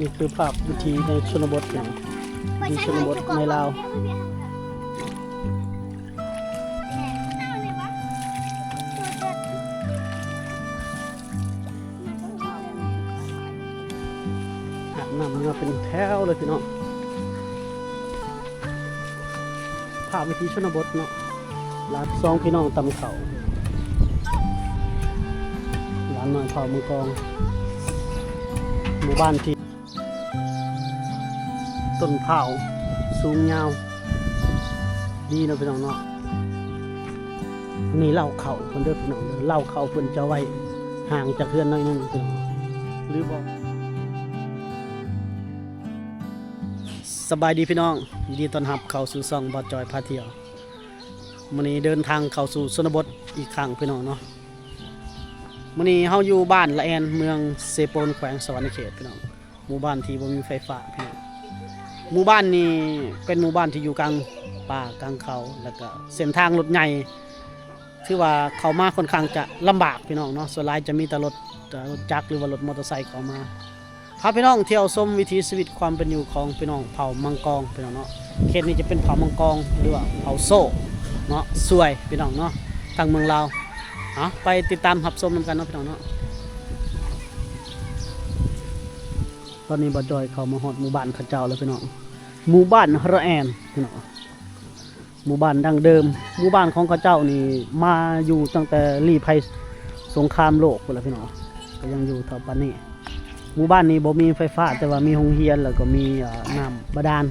นี่คือภาพวิถีในชนบทอย่างในชนบทในลาวอาบน้ำมาเป็นแถวเลยพี่น้องภาพวิถีชนบทเนาะลาดซองพี่น้องตำเขาร้านหน่อยเผามังกรหมู่บ้านที่ต้นเผาสูงยาวดีนะพี่น้องเนาะนี่เล่าเขาเพิ่นเด้อพี่น้องเด้อเล่าเขาเพิ่นจะไว้ห่างจากเพื่อนน้อยนึงพี่น้องหรือบ่สบายดีพี่น้องยินดีต้อนรับเข้าสู่ช่องบ่จอยพาเที่ยวมื้อนี้เดินทางเข้าสู่ชนบทอีกครั้งพี่น้องเนาะมื้อนี้เฮาอยู่บ้านละแอนเมืองเซโปนแขวงสวรรณเขตพี่น้องหมู่บ้านที่บ่มีไฟฟ้าพี่น้องหมู่บ้านนี้เป็นหมู่บ้านที่อยู่กลางป่ากลางเขาแล้วก็เส้นทางรถใหญ่ถือว่าเข้ามาค่อนข้างจะลำบากพี่น้องเนาะส่วนหลายจะมีแต่รถจักรหรือว่ารถมอเตอร์ไซค์เข้ามาพาพี่น้องเที่ยวชมวิถีชีวิตความเป็นอยู่ของพี่น้องเผ่ามังกรพี่น้องเนาะเขตนี้จะเป็นเผ่ามังกรหรือว่าเผ่าโซ่เนาะสวยพี่น้องเนาะทางเมืองลาวไปติดตามรับชมนำกันเนาะพี่น้องเนาะตอนนี้บ่จอยเข้ามาฮอดหมู่บ้านเขาเจ้าแล้วพี่น้องหมู่บ้านระแอนพี่น้องหมู่บ้านดั้งเดิมหมู่บ้านของเขาเจ้านี่มาอยู่ตั้งแต่ลี้ภัยสงครามโลกพุ่นล่ะพี่น้องก็ยังอยู่ต่อปัจจุบันนี้หมู่บ้านนี้บ่มีไฟฟ้าแต่ว่ามีโรงเรียนแล้วก็มีน้ำบาดาล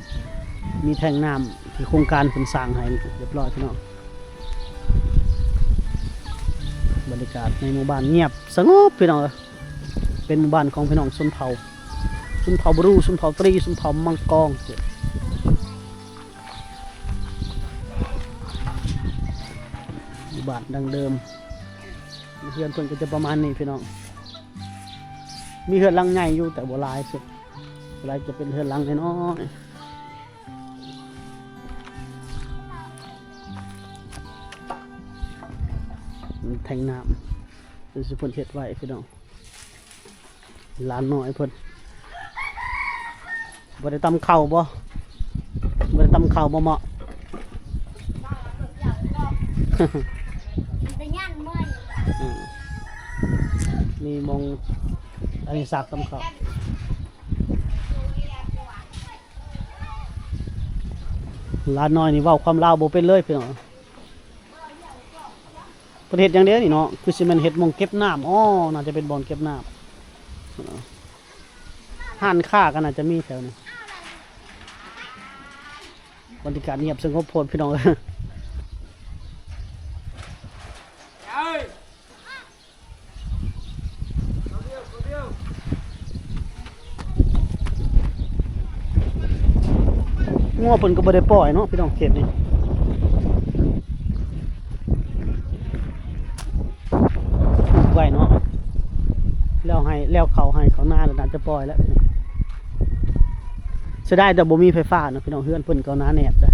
มีแท่งน้ำที่โครงการเพิ่นสร้างให้เรียบร้อยพี่น้องบรรยากาศในหมู่บ้านเงียบสงบพี่น้องเป็นหมู่บ้านของพี่น้องชนเผ่าบรูชนเผ่าตรีชนเผ่ามังกรหมู่บ้านดังเดิมเฮือนเพิ่นก็จะประมาณนี้พี่น้องมีเฮือนหลังใหญ่อยู่แต่บ่หลายสุดหลายจะเป็นเฮือนหลังน้อยแทงน้ำเป็นสิเพิ่นเฮ็ดไว้พี่น้องหลานน้อยเพิ่นบ่ได้ตำข้าวบ่ได้ตำข้าวบ่เหมาะนี่มองอันนี้สากตำข้าวหลานน้อยนี่เว้าความลาวบ่เป็นเลยพี่น้องประเทศอย่างเดียวนี่เนาะคือสิมันเฮ็ดมองเก็บน้ำน่าจะเป็นบ่อนเก็บน้ำห้านค้าก็น่าจะมีแถวนี้บรรยากาศเงียบสงบโพลพี่น้องงัวเพิ่นก็บ่ได้ปล่อยเนาะพี่น้องเขตนี้ไว้เนาะแล้วเขาให้เขาหน้าแล้วน่าจะปล่อยแล้วเสียดายแต่บ่มีไฟฟ้าเนาะพี่น้องเฮือนเพิ่นก็หนาแนบเด้อ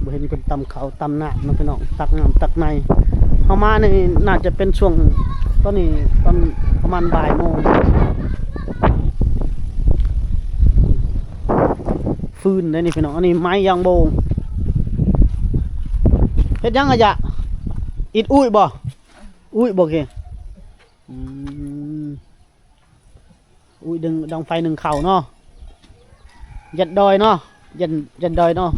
บ่เห็นเพิ่นตำเขาตำน้ำเนาะพี่น้องตักน้ำตักในเฮามานี่น่าจะเป็นช่วงตอนนี้ตอนประมาณบ่ายโมงฟืนได้นี่พี่น้องอันนี้ไม้ยางโบงเฮ็ดยังอะจ๊ะอิดอุ้ยบ่เคอุ้ยดึงดังไฟหนึ่งเข่าเนาะยัดดอยเนาะยันดอยเนาะ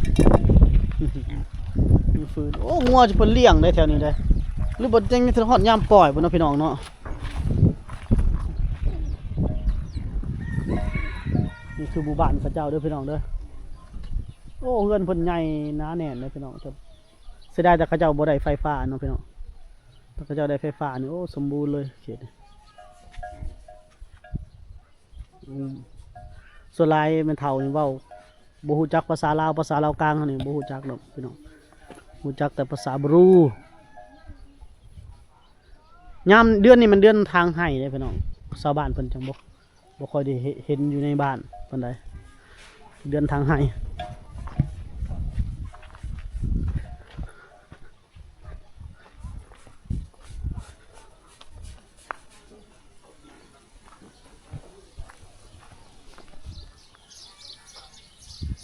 มีฟืนโอ้งัวจะเป็นเลี้ยงได้แถวนี้ได้หรือบ่จังมีทหารยามปล่อยบ่เนาะพี่น้องเนาะนี่คือหมู่บ้านพระเจ้าเด้อพี่น้องเด้อโอ้เฮือนเพิ่นใหญ่หนาแน่นเลยพี่น้องเสียดายแต่เขาเจ้าบ่ได้ไฟฟ้าเนาะพี่น้องถ้าเขาเจ้าได้ไฟฟ้านี่โอ้สมบูรณ์เลยเขตส่วนลายมันเท่านี่เว้าบ่ฮู้จักภาษาลาวกลางนี่บ่ฮู้จักดอกพี่น้องฮู้จักแต่ภาษาบรูยามเดือนนี้มันเดือนทางให้เด้พี่น้องชาวบ้านเพิ่นจังบ่ค่อยได้เห็นอยู่ในบ้านปานใดเดือนทางให้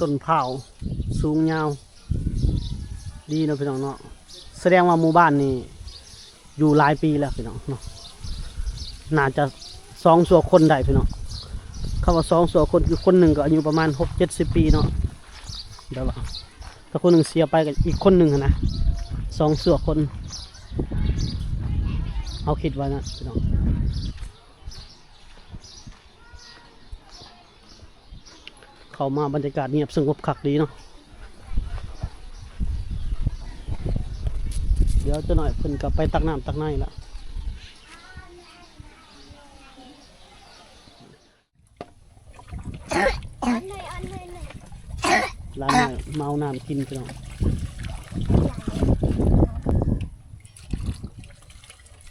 ต้นเผาสูงยาวดีเนาะพี่น้องเนาะแสดงว่าหมู่บ้านนี่อยู่หลายปีแล้วพี่น้องเนาะน่าจะ2 ส่วนคนได้พี่น้องคำว่า2 ส่วนคนคือคนหนึ่งก็อายุประมาณ60-70 ปีเนาะแบบว่าถ้าคนหนึ่งเสียไปกับอีกคนหนึ่งนะ2 ส่วนคนเอาคิดไว้นะพี่น้องเข้ามาบรรยากาศเงียบสงบคักดีเนาะเดี๋ยวจะหน่อยเพิ่นกลับไปตักน้ำตักในละร้านหน่อยเมาน้ำกินพี่น้อง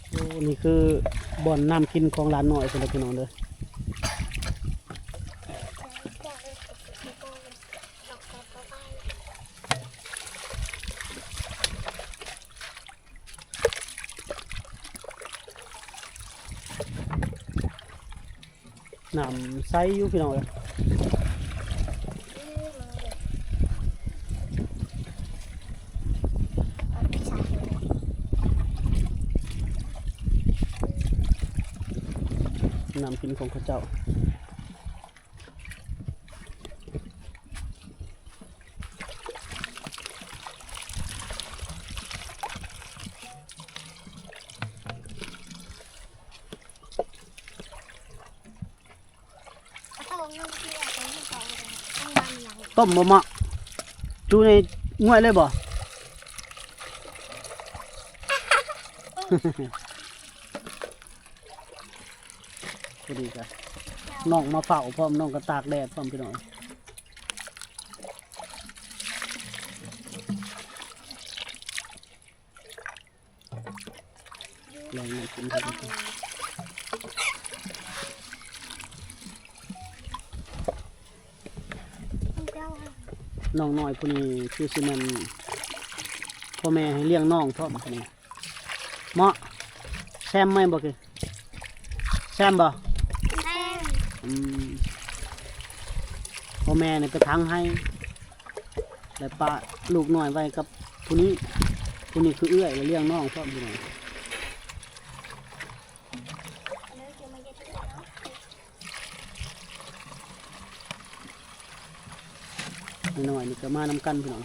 โอ้นี่คือบ่อนน้ำกินของร้านหน่อยเป็นพี่น้องเลยน้ำใสอยู่พี่น้องเลยน้ำกินของข้าเจ้าต้มบ่มะจูในง่วยเลยบ่ พอดีกันน้องมาเฝ้าพร้อมน้องก็ตากแดดพร้อมพี่น้องลองมากินกันน้องน้อยผู้นี้คือสิมันพ่อแม่ให้เลี้ยงน้องพร้อมคนนี้เหมาะแซมไหมบ่คือแซมบ่พ่อแม่เนี่ยไปทางให้แล้วป้าลูกน้อยไว้กับผู้นี้คือเอื้อยแล้วเลี้ยงน้องพร้อมพี่น้องน้อยนี่ก็มานำกันพี่น้อง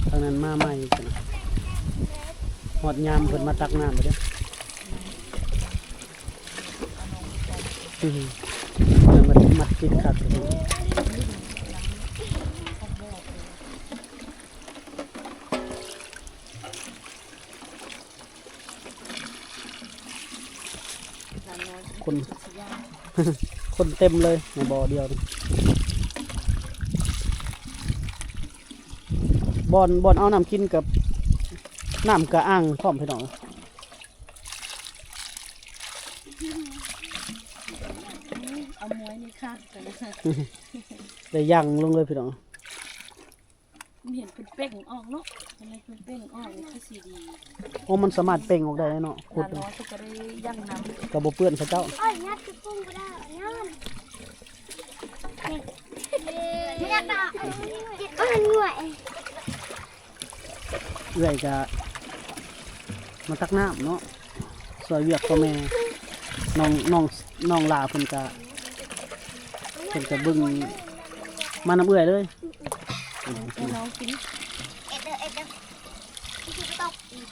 ทางนั้นมาใหม่พี่น้องหอดยามเพิ่นมาตักน้ำไปเด้อมันมัดกินขัดคนเต็มเลยในบ่อเดียวบ่อนเอาน้ำกินกับน้ำกระอ่างพร้อมพี่น้องเอามวยนี่ค่ะกันนะ ได้ย่างลงเลยพี่น้องเห็นเป็นเป่งออกเนาะอะไรเป็นเป่งออกนี่คือสีดีโอ้มันสามารถเป่งออกได้เนาะขุดน้อยก็ได้ย่างน้ำกระบอกเปื้อนพระเจ้าอ้อยงัดคือกุ้งก็ได้งัดไม่อยากด่าอ้อยง่วยเอื้อยจะมาตักน้ำเนาะซอยเวียกพ่อแม่น้องลาเพิ่นจะบึ้งมาน้ำเอื้อยเลยน้องกิน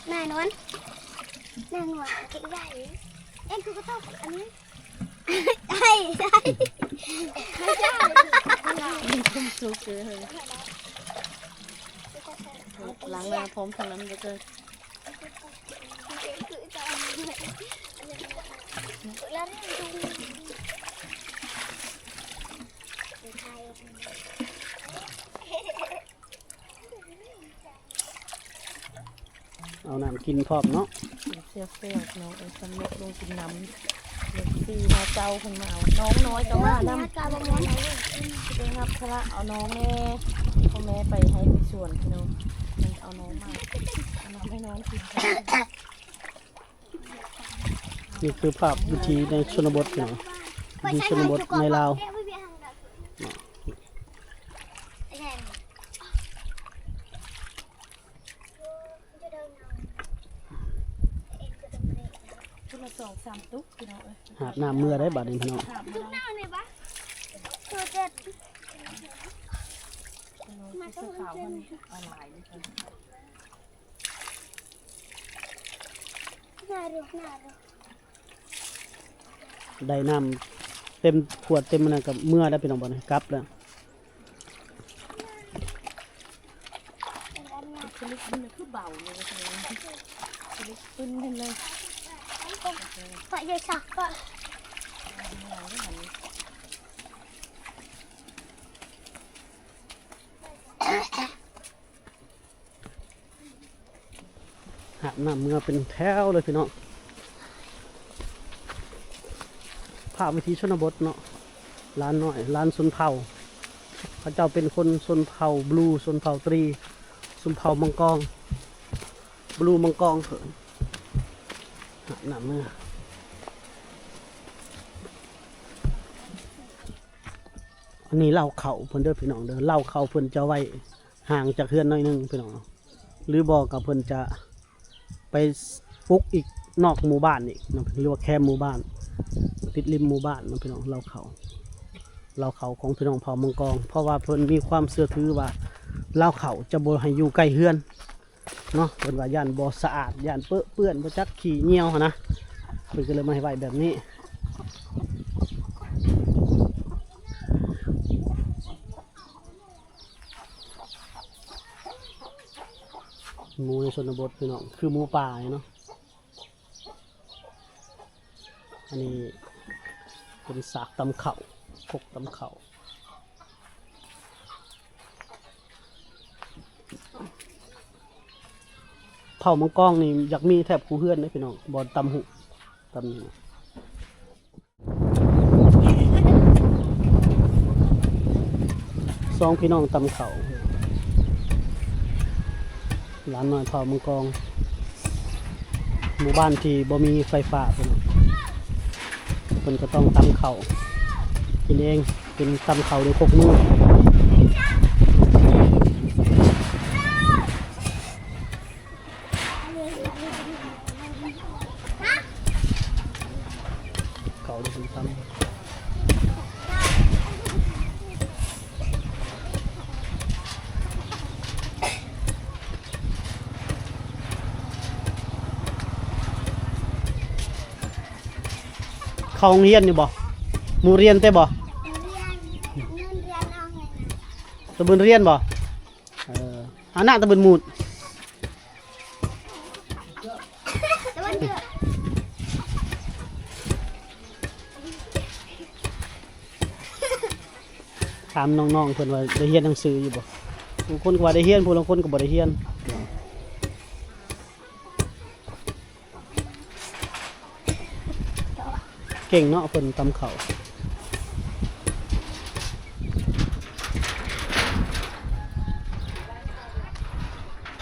แม่นวลแม่นวลเก่งใหญ่เอ็งคือกระตกอันนี้ใช่ไม่ใช่คุ้มซุกเลยล้างหน้าพร้อมทั้งนั้นเลยเอาน้ำกินพร้อมเนาะเสียน้องสนุกลงกินน้ำเด็กซีมาเจ้าคนมาเอาน้องน้อยก็มาน้ำกาบมอนเอาเลย รับพระเอาน้องแม่พ่อแม่ไปให้ไปสวนพี่น้องมันเอาน้องมาเอาน้องให้น้องกิน นี่คือภาพวิถีในชนบทเนาะวิถีชนบทในลาว ชุดละ2-3ตุ๊กพี่น้องเอ้ย หาบน้ำเมื่อได้บัดนี้พี่น้อง ถาม ทุก มา หน้าเลยปะตัวเจ็ดมา เสื้ ต้อง อขาว เจ็ มัน ด เอาหลายเลยค่ะ หน้าดูหน้าดู ได้น้ำเต็มขวดเต็มมันนกับเมื่อได้พี่น้องบ่นี่กลับแล้ว ชลิดมันคือเบาเลยพี่น้องชลิดปึ้นกันเลย ปะยายสักปะ หาบน้ำเมื่อเป็นแถวเลยพี่น้องภาพวิถีชนบทเนาะร้านน้อยร้านชนเผ่าเขาเจ้าเป็นคนชนเผ่าบลูชนเผ่าตรีชนเผ่ามังกรบลูมังกรเถินหาบน้ำเมื่ออันนี้เล่าเขาเพิ่นเด้อพี่น้องเด้อเล่าเขาเพิ่นจะไว้ห่างจากเฮือนหน่อยหนึงพี่น้องหรือบอกกับเพิ่นจะไปปลุกอีกนอกหมู่บ้านอีกเนาะเรียกว่าแคมป์หมู่บ้านติดริมหมู่บ้านเนาะพี่น้องเล่าเขาของพี่น้องเผ่ามังกรเพราะว่าเพิ่นมีความเชื่อถือว่าเล่าเขาจะบ่ให้อยู่ใกล้เฮือนเนาะเพิ่นว่าย่านบ่สะอาดย่านเปื้อนบ่จักขี้เหนียวหั่นนะเพิ่นก็เลยมาให้ไว้แบบนี้หมูในชนบทพี่น้องคือหมูป่าเนาะอันนี้เป็นสากตำเข่าพกตำเข่าเผ่ามังกรนี่อยากมีแทบคู่เฮือนนะพี่น้องบอลตำหุตำนี่สองพี่น้องตำเข่าร้านน้อยเผ่ามังกรหมู่บ้านที่บ่มีไฟฟ้าเพิ่นก็ต้องตำเข่ากินเองเป็นตำเข่าด้วยครกมือเข่าด้วยตำเขาโรงเรียนอยู่บ่หมู่เรียนแต่บ่ เงินเรียนเอาไงนะ ตะบึนเรียนบ่อันน่ะตะบึนหมูด แต่ว่าเดือด ถามน้องๆเพิ่นว่าได้เรียนหนังสืออยู่บ่บางคนก็ว่าได้เรียนผู้บางคนก็บ่ได้เรียนเก่งเนาะเพิ่นตำเขา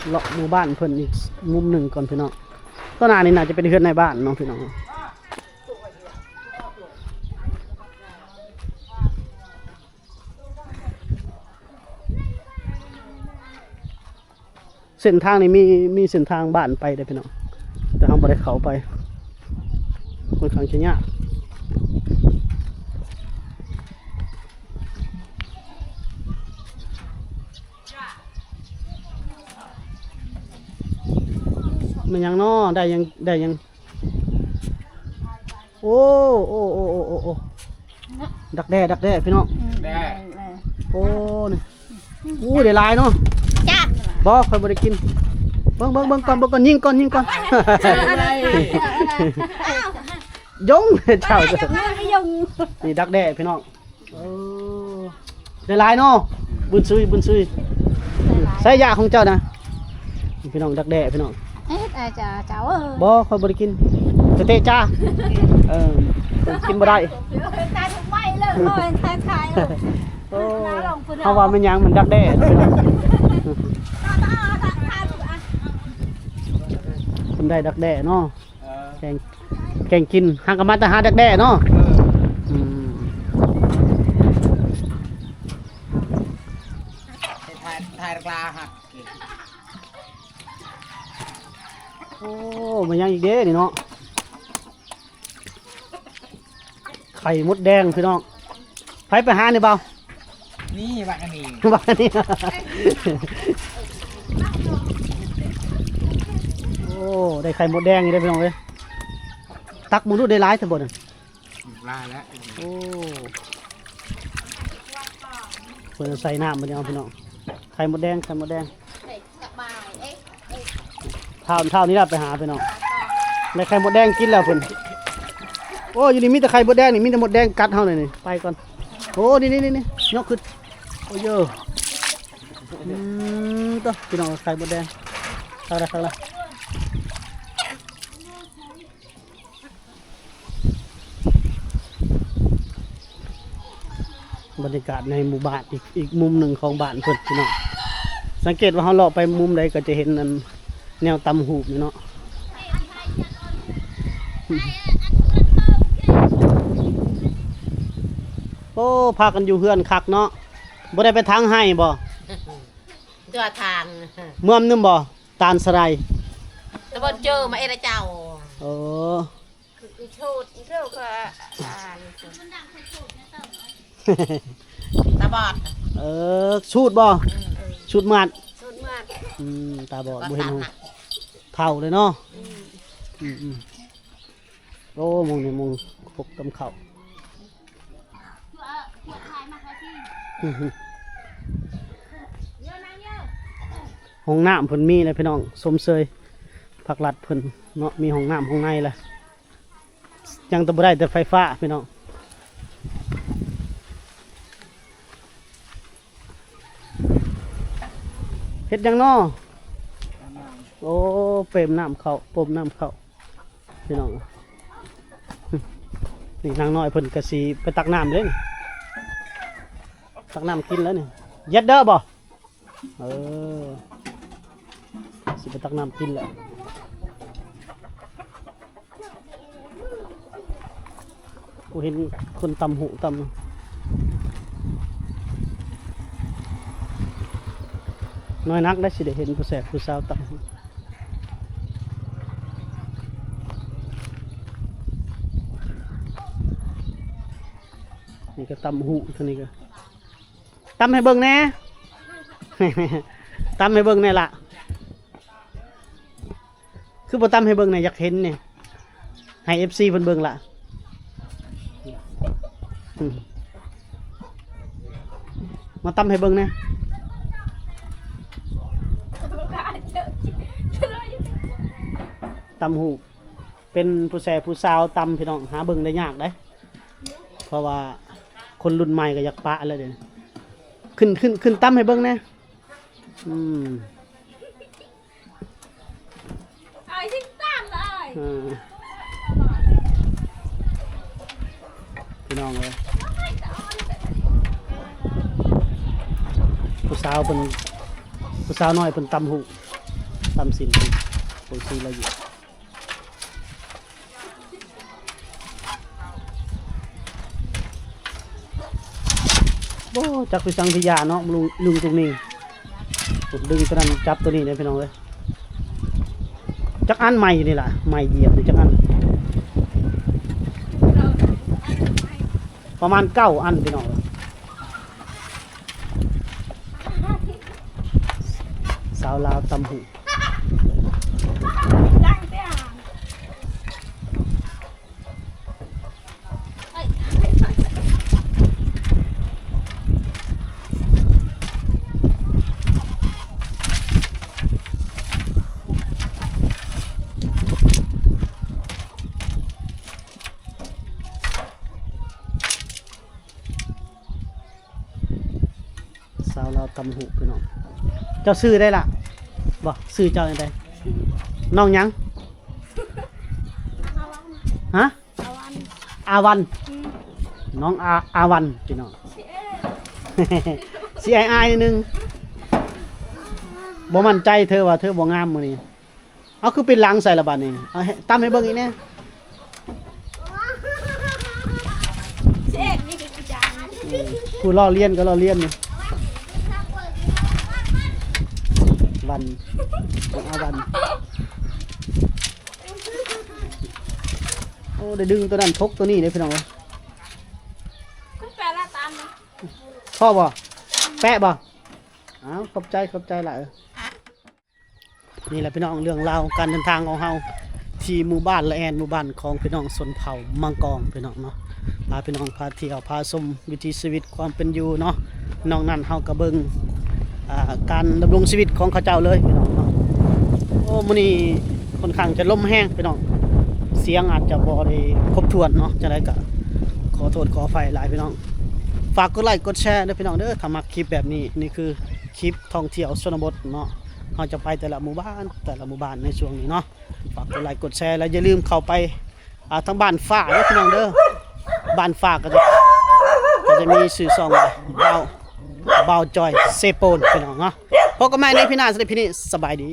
เลาะหมู่บ้านเพิ่นอีกมุมหนึ่งก่อนพี่น้องต้นนานี่น่าจะเป็นเฮือนในบ้านเนาะพี่น้องเส้นทางนี้มีเส้นทางบ้านไปได้พี่น้องแต่เราบ่ได้เข้าไปค่อนข้างจะยากมันยังน้อได้ยังโอ้ดักแด้พี่น้องโอ้นี่อู้ได้หลายเนาะ จ้า บ่ค่อยบ่ได้กินเบิ่งก่อนยิงก่อนยงเจ้าเด้อนี่ดักแด้พี่น้องได้หลายเนาะบุญซุยใส่ยาของเจ้านะพี่น้องดักแด้พี่น้อง เอ๊ะจ้าเจ้าเออ บ่ค่อยบ่ได้กินเตะจ้ากินบ่ได้ ตาทำไมเลยลอยถ่าย โอ้ เขาว่ามันยังมันดักแด้พี่น้องมันได้ดักแด้เนาะแกงกินหางกะมาแต่หาดักแด้เนาะถ่ายกลาหัก โอ้มันยังอีกเด้นี่เนาะไข่มดแดงพี่น้องไปหานี่เบา นี่บักอันนี้ บ้านนี่โอ้ได้ไข่มดแดงนี่ได้พี่น้องเลยตักมึงดูได้ร้ายทั้งหมดอ่ะ ลาแล้ว โอ้เพิ่นใส่น้ำมันเอาพี่น้องไข่มดแดงเท่านี้ล่ะไปหาพี่น้องได้ไข่มดแดงกินแล้วเพิ่นโอ้อยู่นี่มีแต่ไข่มดแดงนี่มีแต่มดแดงกัดเฮาเลยนี่ไปก่อนโอ้นี่ยกขึ้นโอ้เยอะตัวพี่น้องไข่มดแดงเข้าละบรรยากาศในหมู่บ้านอีกมุมหนึ่งของบ้านเพิ่นพี่น้องสังเกตว่าเขาเลาะไปมุมใดก็จะเห็นนั่นแนวตำหูบนี่เนาะโอ้พากันอยู่เฮือนคักเนาะบ่ได้ไปทางให้บ่ ตัวทาง เมื่อมนึมบ่ตาลสไลด์ ตะบนเจอมาเอระเจ้า เออ ชูดเจ้าก็ตาบอด เออชูดบ่ชูดมัด ชูดมาก ตาบอดบ่เห็นหูเท่าเลยเนาะโอ้มองนี่มองพกกำเข่าห้องน้ำเพิ่นมีเลยพี่น้องสมเสยผักลัดเพิ่นเนาะมีห้องน้ำห้องในแหละยังตะบ่ได้แต่ไฟฟ้าพี่น้องเฮ็ดยังน้อโอ้เปรมน้ำเข้าปมน้ำเข้าพี่น้องนี่นางน้อยเพิ่นกะสีไปตักน้ำเลยตักน้ำกินแล้วนี่เย็ดเด้อบ่เออสิไปตักน้ำกินแหละกูเห็นคนตำหูตำน้อยนักได้สิได้เห็นผู้แสบผู้สาวตำนี่ก็ตำหูเท่านี้ก็ตำให้เบิ่งแน่ ตำให้เบิ่งแน่ล่ะคือบ่ตำให้เบิ่งแน่อยากเห็นเนี่ยให้ FC เพิ่นเบิ่งล่ะมาตำให้เบิ่งแน่ตำหูเป็นผู้แสบผู้สาวตำพี่น้องหาเบิ่งได้ยากได้เพราะว่าคนรุ่นใหม่ก็อยากปะแล้วเดี๋ยวขึ้นตั้มให้เบิ้งแน่ไอ้ที่ตามเลย พี่น้องเลยผู้สาวเป็นผู้สาวน้อยเป็นตำหูตำสินเป็นซีละเอียดโอ้จักรสังพิยาเนาะลุงตรงนี้ดึงตัวนั้นจับตัวนี้เลยพี่น้องเลยจักอันใหม่นี่แหละใหม่เหยียบนี่จักอันประมาณ9 อันพี่น้องสาวลาวตำหูสาวเราตำหูพี่น้องเจ้าซื้อได้ล่ะบ่ซื้อเจ้าอย่างไรน้องยังฮะอาวันน้องอาวันพี่น้อง สิอายๆนิดนึงบ่มั่นใจเธอว่าเธอบ่งามมื้อนี้เอาคือเป็นหลังใส่ละบัดนี้เอาให้ตามให้เบิ่งอีกแน่ เช็คนี่คือจาน ผู้ล้อเลียนก็ล้อเลียนนี่วันเอาวันโอ้ได้ดึงตัวนั้นทกตัวนี้เลยพี่น้องเอ้ย คุณแปลละตามนะ พ่อบ่แปะบ่อ้าวขอบใจหลายนี่แหละพี่น้องเรื่องราวการเดินทางของเฮาที่หมู่บ้านละแอนหมู่บ้านของพี่น้องชนเผ่ามังกรพี่น้องเนาะพาพี่น้องพาเที่ยวพาชมวิถีชีวิตความเป็นอยู่เนาะนอกนั้นเฮาก็เบิ่งการดำรงชีวิตของเขาเจ้าเลยพี่น้องเนาะโอ้มื้อนี้ค่อนข้างจะลมแห้งพี่น้องเสียงอาจจะบ่ได้ครบถ้วนเนาะจังไดก็ขอโทษขออภัยหลายพี่น้อง ฝากกดไลค์กดแชร์ด้วยพี่น้องเด้อถ้ามักคลิปแบบนี้นี่คือคลิปท่องเที่ยวชนบทเนาะเราจะไปแต่ละหมู่บ้านในช่วงนี้เนาะฝากกดไลค์กดแชร์แล้วอย่าลืมเข้าไปทางบ้านฝ้าเด้อพี่น้องเด้อบ้านฝ้าก็จะมีชื่อซองเบาจอยเซโปนพี่น้องเนาะพบกันใหม่ในพี่หน้าสวัสดีพี่นี่สบายดี